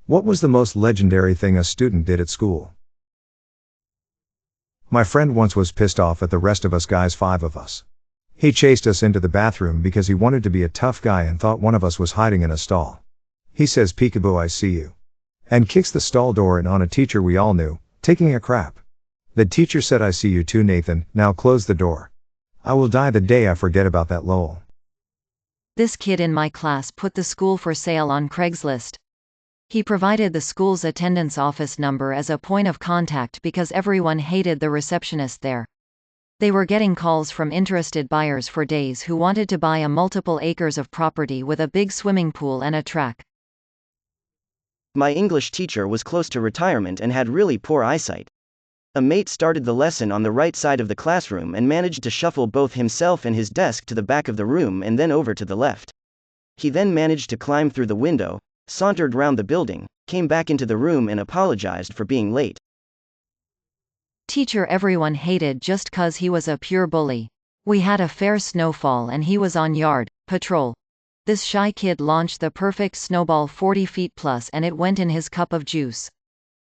What was the most legendary thing a student did at school? My friend once was pissed off at the rest of us guys, 5 of us. He chased us into the bathroom because he wanted to be a tough guy and thought one of us was hiding in a stall. He says, "Peekaboo, I see you," and kicks the stall door in on a teacher we all knew, taking a crap. The teacher said, "I see you too, Nathan, now close the door." I will die the day I forget about that, lol. This kid in my class put the school for sale on Craigslist. He provided the school's attendance office number as a point of contact because everyone hated the receptionist there. They were getting calls from interested buyers for days who wanted to buy a multiple acres of property with a big swimming pool and a track. My English teacher was close to retirement and had really poor eyesight. A mate started the lesson on the right side of the classroom and managed to shuffle both himself and his desk to the back of the room and then over to the left. He then managed to climb through the window, sauntered round the building, came back into the room and apologized for being late. Teacher everyone hated just 'cause he was a pure bully. We had a fair snowfall and he was on yard patrol. This shy kid launched the perfect snowball 40 feet plus and it went in his cup of juice,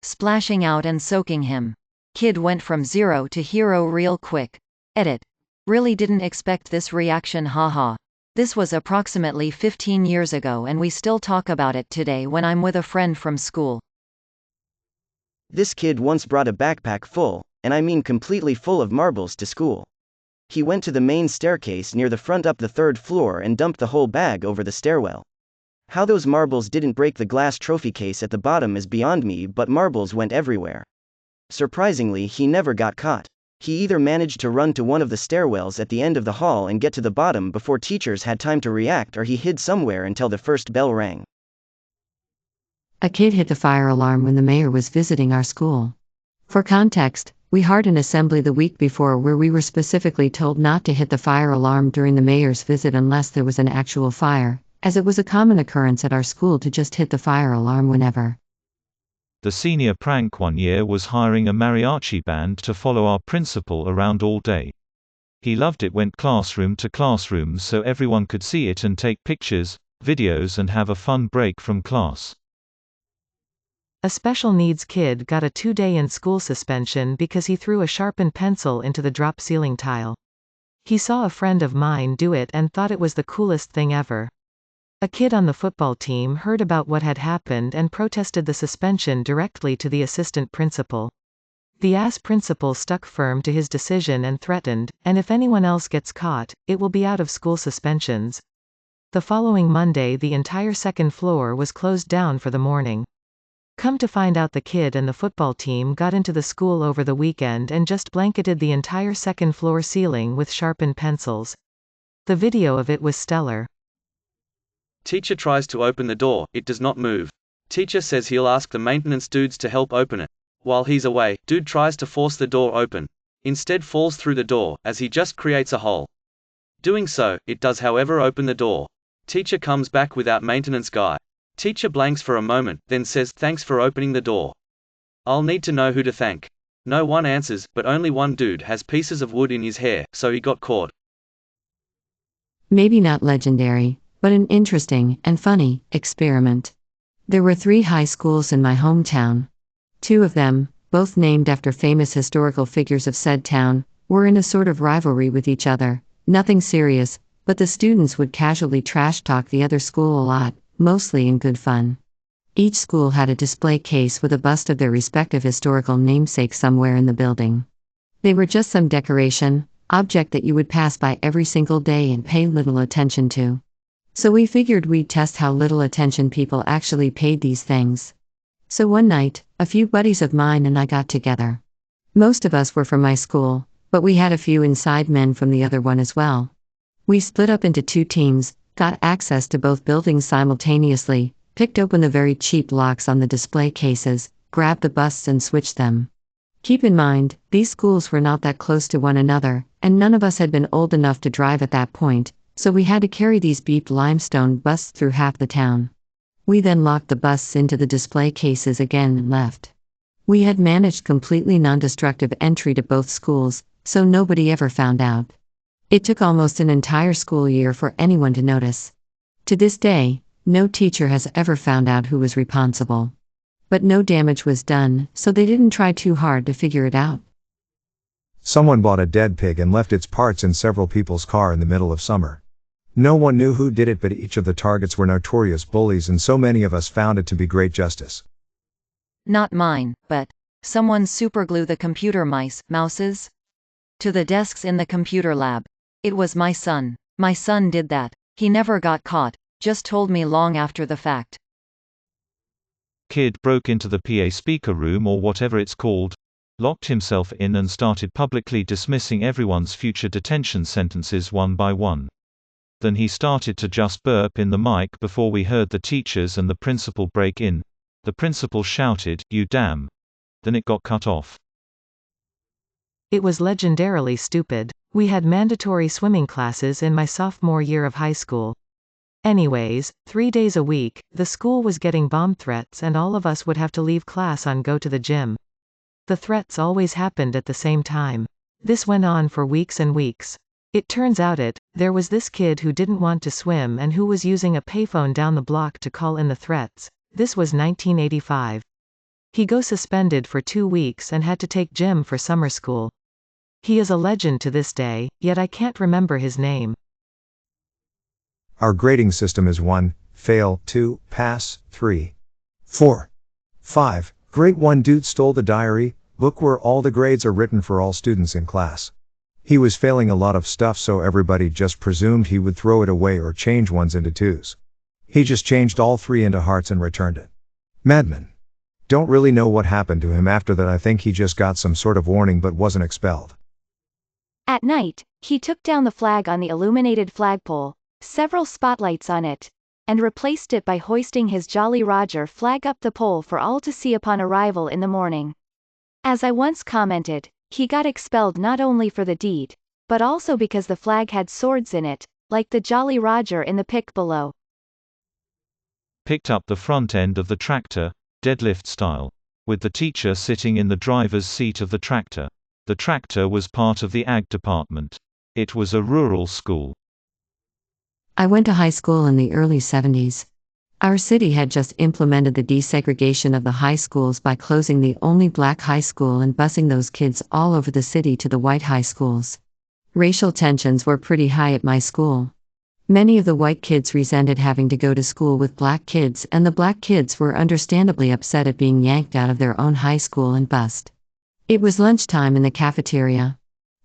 splashing out and soaking him. Kid went from 0 to hero real quick. Edit. Really didn't expect this reaction, haha. This was approximately 15 years ago and we still talk about it today when I'm with a friend from school. This kid once brought a backpack full, and I mean completely full of marbles to school. He went to the main staircase near the front up the 3rd floor and dumped the whole bag over the stairwell. How those marbles didn't break the glass trophy case at the bottom is beyond me, but marbles went everywhere. Surprisingly, he never got caught. He either managed to run to one of the stairwells at the end of the hall and get to the bottom before teachers had time to react, or he hid somewhere until the first bell rang. A kid hit the fire alarm when the mayor was visiting our school. For context, we had an assembly the week before where we were specifically told not to hit the fire alarm during the mayor's visit unless there was an actual fire, as it was a common occurrence at our school to just hit the fire alarm whenever. The senior prank one year was hiring a mariachi band to follow our principal around all day. He loved it, went classroom to classroom so everyone could see it and take pictures, videos and have a fun break from class. A special needs kid got a 2-day in-school suspension because he threw a sharpened pencil into the drop ceiling tile. He saw a friend of mine do it and thought it was the coolest thing ever. A kid on the football team heard about what had happened and protested the suspension directly to the assistant principal. The principal stuck firm to his decision and threatened, "And if anyone else gets caught, it will be out of school suspensions." The following Monday the entire 2nd floor was closed down for the morning. Come to find out, the kid and the football team got into the school over the weekend and just blanketed the entire 2nd floor ceiling with sharpened pencils. The video of it was stellar. Teacher tries to open the door, it does not move. Teacher says he'll ask the maintenance dudes to help open it. While he's away, dude tries to force the door open. Instead falls through the door, as he just creates a hole. Doing so, it does however open the door. Teacher comes back without maintenance guy. Teacher blanks for a moment, then says, "Thanks for opening the door. I'll need to know who to thank." No one answers, but only one dude has pieces of wood in his hair, so he got caught. Maybe not legendary, but an interesting and funny experiment. There were 3 high schools in my hometown. 2 of them, both named after famous historical figures of said town, were in a sort of rivalry with each other. Nothing serious, but the students would casually trash talk the other school a lot, mostly in good fun. Each school had a display case with a bust of their respective historical namesake somewhere in the building. They were just some decoration, object that you would pass by every single day and pay little attention to. So we figured we'd test how little attention people actually paid these things. So one night, a few buddies of mine and I got together. Most of us were from my school, but we had a few inside men from the other one as well. We split up into 2 teams, got access to both buildings simultaneously, picked open the very cheap locks on the display cases, grabbed the busts and switched them. Keep in mind, these schools were not that close to one another, and none of us had been old enough to drive at that point, so we had to carry these beeped limestone busts through half the town. We then locked the busts into the display cases again and left. We had managed completely non-destructive entry to both schools, so nobody ever found out. It took almost an entire school year for anyone to notice. To this day, no teacher has ever found out who was responsible. But no damage was done, so they didn't try too hard to figure it out. Someone bought a dead pig and left its parts in several people's car in the middle of summer. No one knew who did it, but each of the targets were notorious bullies, and so many of us found it to be great justice. Not mine, but someone superglue the computer mouses to the desks in the computer lab. It was my son. My son did that. He never got caught, just told me long after the fact. Kid broke into the PA speaker room or whatever it's called, locked himself in and started publicly dismissing everyone's future detention sentences one by one. Then he started to just burp in the mic before we heard the teachers and the principal break in. The principal shouted, "You damn!" Then it got cut off. It was legendarily stupid. We had mandatory swimming classes in my sophomore year of high school. Anyways, 3 days a week, the school was getting bomb threats and all of us would have to leave class and go to the gym. The threats always happened at the same time. This went on for weeks and weeks. It turns out there was this kid who didn't want to swim and who was using a payphone down the block to call in the threats. This was 1985. He got suspended for 2 weeks and had to take gym for summer school. He is a legend to this day, yet I can't remember his name. Our grading system is 1, fail, 2, pass, 3, 4, 5. Grade 1 dude stole the diary, book where all the grades are written for all students in class. He was failing a lot of stuff, so everybody just presumed he would throw it away or change ones into 2s. He just changed all 3 into hearts and returned it. Madman. Don't really know what happened to him after that. I think he just got some sort of warning but wasn't expelled. At night, he took down the flag on the illuminated flagpole, several spotlights on it, and replaced it by hoisting his Jolly Roger flag up the pole for all to see upon arrival in the morning. As I once commented, he got expelled not only for the deed, but also because the flag had swords in it, like the Jolly Roger in the pic below. Picked up the front end of the tractor, deadlift style, with the teacher sitting in the driver's seat of the tractor. The tractor was part of the ag department. It was a rural school. I went to high school in the early 70s. Our city had just implemented the desegregation of the high schools by closing the only black high school and busing those kids all over the city to the white high schools. Racial tensions were pretty high at my school. Many of the white kids resented having to go to school with black kids, and the black kids were understandably upset at being yanked out of their own high school and bused. It was lunchtime in the cafeteria.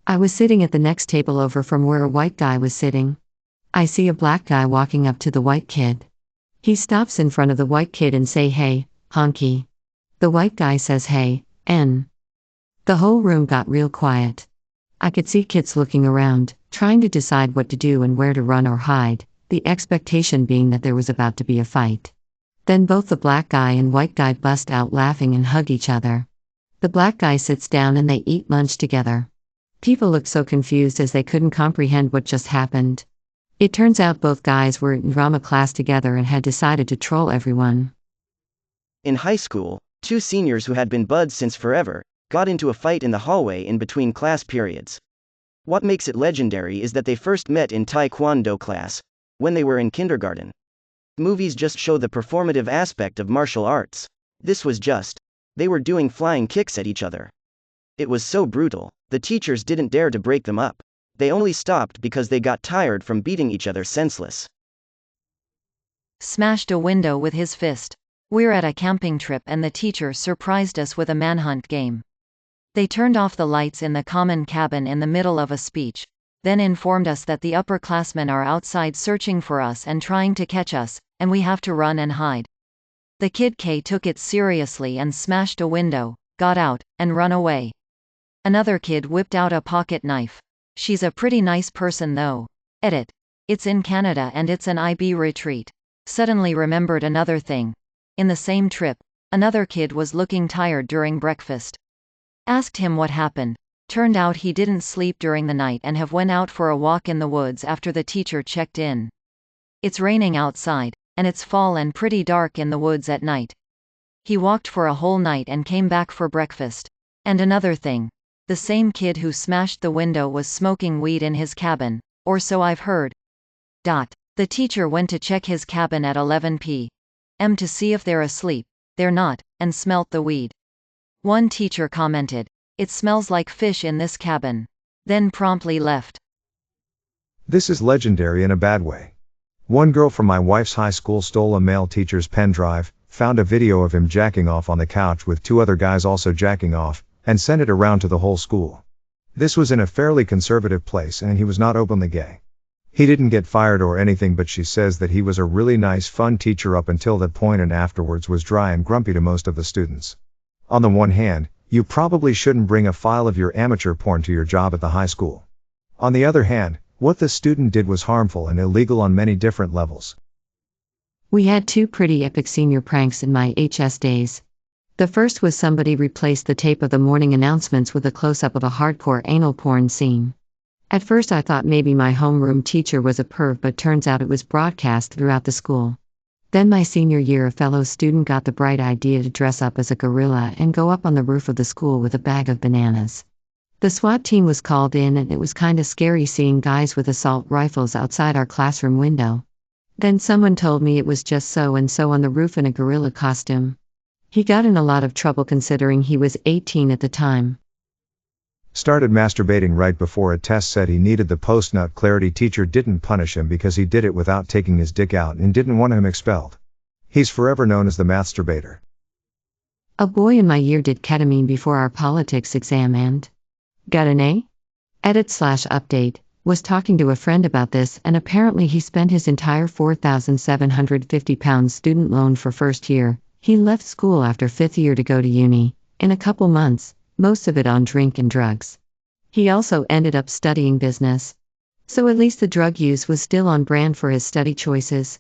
I was sitting at the next table over from where a white guy was sitting. I see a black guy walking up to the white kid. He stops in front of the white kid and say, "Hey, honky." The white guy says, "Hey, N." The whole room got real quiet. I could see kids looking around, trying to decide what to do and where to run or hide, the expectation being that there was about to be a fight. Then both the black guy and white guy bust out laughing and hug each other. The black guy sits down and they eat lunch together. People looked so confused as they couldn't comprehend what just happened. It turns out both guys were in drama class together and had decided to troll everyone. In high school, 2 seniors who had been buds since forever got into a fight in the hallway in between class periods. What makes it legendary is that they first met in Taekwondo class, when they were in kindergarten. Movies just show the performative aspect of martial arts. This was just, they were doing flying kicks at each other. It was so brutal, the teachers didn't dare to break them up. They only stopped because they got tired from beating each other senseless. Smashed a window with his fist. We're at a camping trip and the teacher surprised us with a manhunt game. They turned off the lights in the common cabin in the middle of a speech, then informed us that the upperclassmen are outside searching for us and trying to catch us, and we have to run and hide. The kid K took it seriously and smashed a window, got out, and run away. Another kid whipped out a pocket knife. She's a pretty nice person though. Edit. It's in Canada and it's an IB retreat. Suddenly remembered another thing. In the same trip, another kid was looking tired during breakfast. Asked him what happened. Turned out he didn't sleep during the night and have went out for a walk in the woods after the teacher checked in. It's raining outside, and it's fall and pretty dark in the woods at night. He walked for a whole night and came back for breakfast. And another thing. The same kid who smashed the window was smoking weed in his cabin, or so I've heard. The teacher went to check his cabin at 11 p.m. to see if they're asleep. "They're not," and smelt the weed. One teacher commented, "It smells like fish in this cabin," then promptly left. This is legendary in a bad way. One girl from my wife's high school stole a male teacher's pen drive, found a video of him jacking off on the couch with 2 other guys also jacking off, and sent it around to the whole school. This was in a fairly conservative place and he was not openly gay. He didn't get fired or anything, but she says that he was a really nice fun teacher up until that point and afterwards was dry and grumpy to most of the students. On the one hand, you probably shouldn't bring a file of your amateur porn to your job at the high school. On the other hand, what the student did was harmful and illegal on many different levels. We had 2 pretty epic senior pranks in my HS days. The first was somebody replaced the tape of the morning announcements with a close-up of a hardcore anal porn scene. At first I thought maybe my homeroom teacher was a perv, but turns out it was broadcast throughout the school. Then my senior year, a fellow student got the bright idea to dress up as a gorilla and go up on the roof of the school with a bag of bananas. The SWAT team was called in and it was kinda scary seeing guys with assault rifles outside our classroom window. Then someone told me it was just so and so on the roof in a gorilla costume. He got in a lot of trouble considering he was 18 at the time. Started masturbating right before a test, said he needed the post-nut clarity. Teacher didn't punish him because he did it without taking his dick out and didn't want him expelled. He's forever known as the masturbator. A boy in my year did ketamine before our politics exam and got an A? Edit/update, was talking to a friend about this and apparently he spent his entire £4,750 student loan for first year. He left school after 5th year to go to uni, in a couple months, most of it on drink and drugs. He also ended up studying business. So at least the drug use was still on brand for his study choices.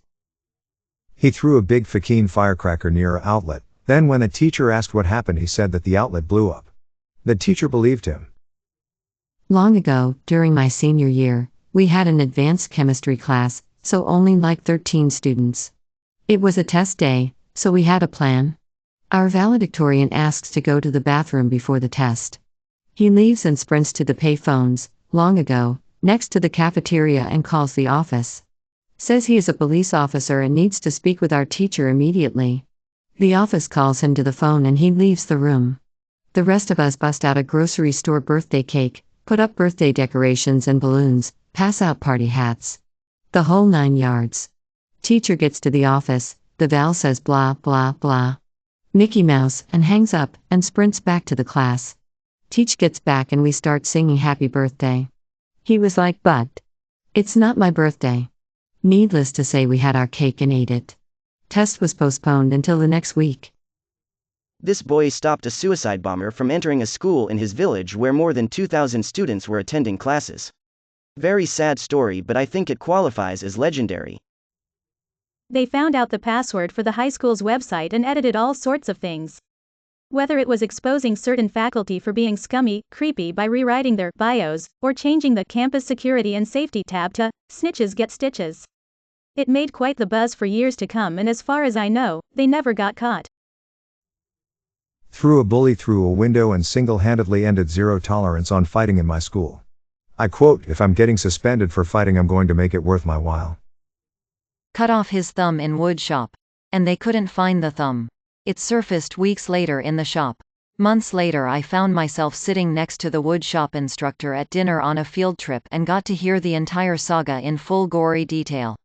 He threw a big fucking firecracker near an outlet, then when the teacher asked what happened he said that the outlet blew up. The teacher believed him. Long ago, during my senior year, we had an advanced chemistry class, so only like 13 students. It was a test day, so we had a plan. Our valedictorian asks to go to the bathroom before the test. He leaves and sprints to the payphones, long ago, next to the cafeteria and calls the office. Says he is a police officer and needs to speak with our teacher immediately. The office calls him to the phone and he leaves the room. The rest of us bust out a grocery store birthday cake, put up birthday decorations and balloons, pass out party hats. The whole 9 yards. Teacher gets to the office, the val says blah blah blah. Mickey Mouse, and hangs up, and sprints back to the class. Teach gets back and we start singing happy birthday. He was like, but it's not my birthday. Needless to say we had our cake and ate it. Test was postponed until the next week. This boy stopped a suicide bomber from entering a school in his village where more than 2,000 students were attending classes. Very sad story, but I think it qualifies as legendary. They found out the password for the high school's website and edited all sorts of things. Whether it was exposing certain faculty for being scummy, creepy by rewriting their bios, or changing the campus security and safety tab to snitches get stitches. It made quite the buzz for years to come, and as far as I know, they never got caught. Threw a bully through a window and single-handedly ended zero tolerance on fighting in my school. I quote, "If I'm getting suspended for fighting, I'm going to make it worth my while." Cut off his thumb in wood shop. And they couldn't find the thumb. It surfaced weeks later in the shop. Months later I found myself sitting next to the wood shop instructor at dinner on a field trip and got to hear the entire saga in full gory detail.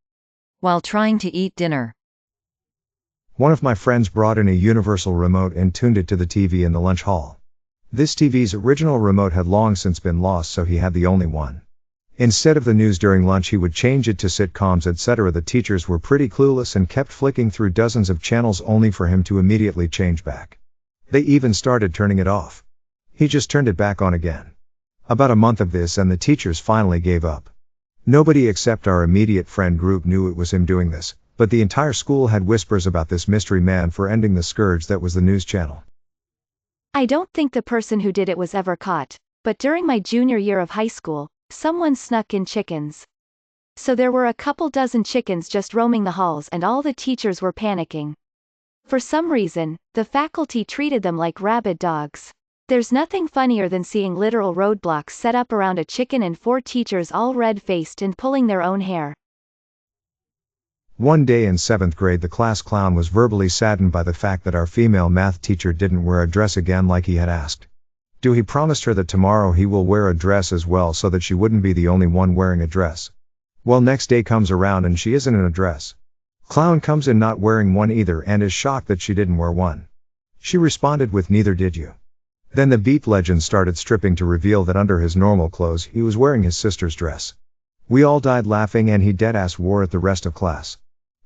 While trying to eat dinner. One of my friends brought in a universal remote and tuned it to the TV in the lunch hall. This TV's original remote had long since been lost, so he had the only one. Instead of the news during lunch he would change it to sitcoms, etc. The teachers were pretty clueless and kept flicking through dozens of channels only for him to immediately change back. They even started turning it off. He just turned it back on again. About a month of this and the teachers finally gave up. Nobody except our immediate friend group knew it was him doing this, but the entire school had whispers about this mystery man for ending the scourge that was the news channel. I don't think the person who did it was ever caught, but during my junior year of high school, someone snuck in chickens. So there were a couple dozen chickens just roaming the halls and all the teachers were panicking. For some reason, the faculty treated them like rabid dogs. There's nothing funnier than seeing literal roadblocks set up around a chicken and 4 teachers all red-faced and pulling their own hair. One day in 7th grade the class clown was verbally saddened by the fact that our female math teacher didn't wear a dress again like he had asked. He promised her that tomorrow he will wear a dress as well so that she wouldn't be the only one wearing a dress. Well, next day comes around and she isn't in a dress. Clown comes in not wearing one either and is shocked that she didn't wear one. She responded with neither did you. Then the beep legend started stripping to reveal that under his normal clothes he was wearing his sister's dress. We all died laughing and he deadass wore it the rest of class.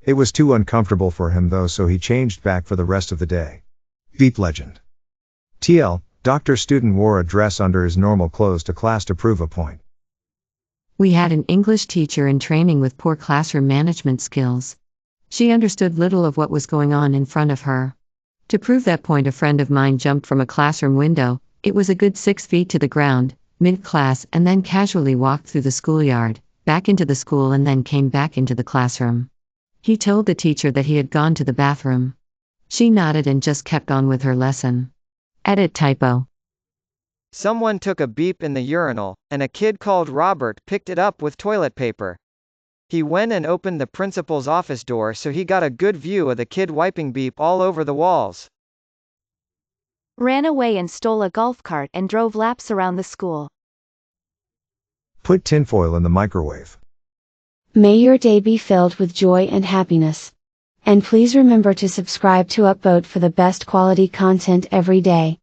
It was too uncomfortable for him though, so he changed back for the rest of the day. Beep legend. TL, Dr. Student wore a dress under his normal clothes to class to prove a point. We had an English teacher in training with poor classroom management skills. She understood little of what was going on in front of her. To prove that point, a friend of mine jumped from a classroom window. It was a good 6 feet to the ground, mid-class, and then casually walked through the schoolyard, back into the school and then came back into the classroom. He told the teacher that he had gone to the bathroom. She nodded and just kept on with her lesson. Edit typo. Someone took a beep in the urinal, and a kid called Robert picked it up with toilet paper. He went and opened the principal's office door so he got a good view of the kid wiping beep all over the walls. Ran away and stole a golf cart and drove laps around the school. Put tinfoil in the microwave. May your day be filled with joy and happiness. And please remember to subscribe to Upvote for the best quality content every day.